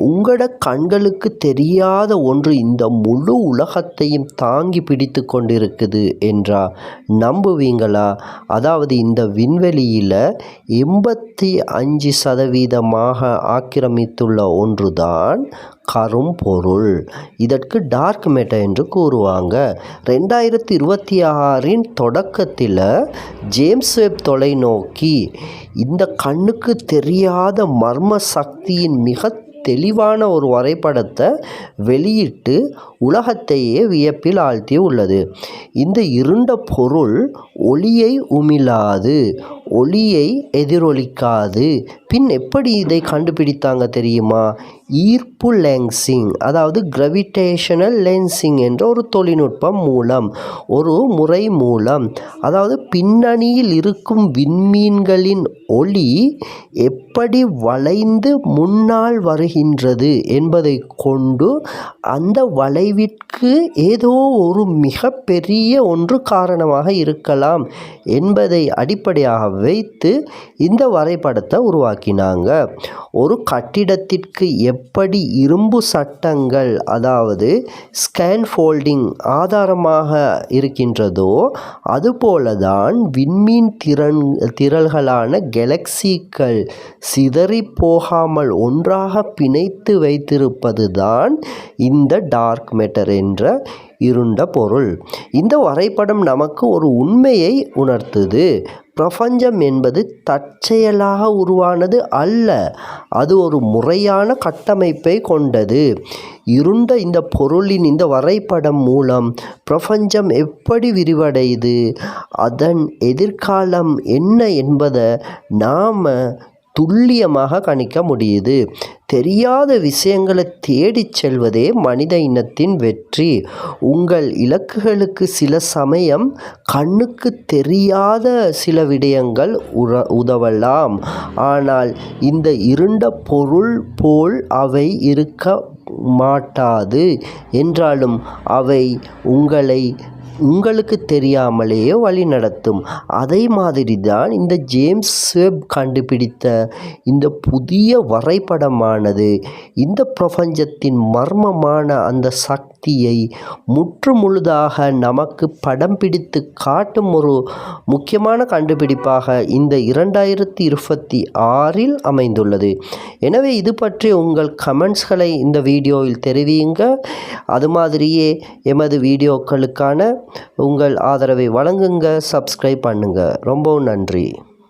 உங்களோட கண்களுக்கு தெரியாத ஒன்று இந்த முழு உலகத்தையும் தாங்கி பிடித்து கொண்டிருக்குது என்றா நம்புவீங்களா? அதாவது இந்த விண்வெளியில் 85% ஆக்கிரமித்துள்ள ஒன்றுதான் கரும்பொருள். இதற்கு டார்க் மேட்டர் என்று கூறுவாங்க. 2026 தொடக்கத்தில் ஜேம்ஸ் வெப் தொலைநோக்கி இந்த கண்ணுக்கு தெரியாத மர்ம சக்தியின் மிக தெளிவான ஒரு வரைபடத்தை வெளியிட்டு உலகத்தையே வியப்பில் ஆழ்த்தி உள்ளது. இந்த இருண்ட பொருள் ஒளியை உமிழாது, ஒளியை எதிரொலிக்காது. பின் எப்படி இதை கண்டுபிடித்தாங்க தெரியுமா? ஈர்ப்பு லென்சிங், அதாவது கிராவிடேஷனல் லென்சிங் என்ற ஒரு தொழில்நுட்பம் மூலம், ஒரு முறை மூலம். அதாவது பின்னணியில் இருக்கும் விண்மீன்களின் ஒளி எப்படி வளைந்து முன்னால் வருகின்றது என்பதை கொண்டு அந்த வளைவிற்கு ஏதோ ஒரு மிக பெரிய ஒன்று காரணமாக இருக்கலாம் என்பதை அடிப்படையாக வைத்து இந்த வரைபடத்தை உருவாக்கினாங்க. ஒரு கட்டிடத்திற்கு எப்படி இரும்பு சட்டங்கள், அதாவது ஸ்கேன்ஃபோல்டிங் ஆதாரமாக இருக்கின்றதோ அதுபோலதான் விண்மீன் திரள்களான கெலக்சிகள் சிதறி போகாமல் ஒன்றாக பிணைத்து வைத்திருப்பது தான் இந்த டார்க் மேட்டர் என்ற இருண்ட பொருள். இந்த வரைபடம் நமக்கு ஒரு உண்மையை உணர்த்துது. பிரபஞ்சம் என்பது தற்செயலாக உருவானது அல்ல, அது ஒரு முறையான கட்டமைப்பை கொண்டது. இருண்ட இந்த பொருளின் இந்த வரைபடம் மூலம் பிரபஞ்சம் எப்படி விரிவடையுது, அதன் எதிர்காலம் என்ன என்பதை நாம் துல்லியமாக கணிக்க முடியுது. தெரியாத விஷயங்களை தேடிச் செல்வதே மனித இனத்தின் வெற்றி. உங்கள் இலக்குகளுக்கு சில சமயம் கண்ணுக்கு தெரியாத சில விடயங்கள் உதவலாம். ஆனால் இந்த இருண்ட பொருள் போல் அவை இருக்க மாட்டாது என்றாலும் அவை உங்களுக்கு தெரியாமலேயே வழி நடத்தும். அதே மாதிரி தான் இந்த ஜேம்ஸ் வெப் கண்டுபிடித்த இந்த புதிய வரைபடமானது இந்த பிரபஞ்சத்தின் மர்மமான அந்த சக்தியை முற்றுமுழுதாக நமக்கு படம் பிடித்து காட்டும் ஒரு முக்கியமான கண்டுபிடிப்பாக இந்த 2026 அமைந்துள்ளது. எனவே இது பற்றி உங்கள் கமெண்ட்ஸ்களை இந்த வீடியோவில் தெரிவியுங்க. அது மாதிரியே எமது வீடியோக்களுக்கான உங்கள் ஆதரவை வழங்குங்க, சப்ஸ்கிரைப் பண்ணுங்க. ரொம்பவும் நன்றி.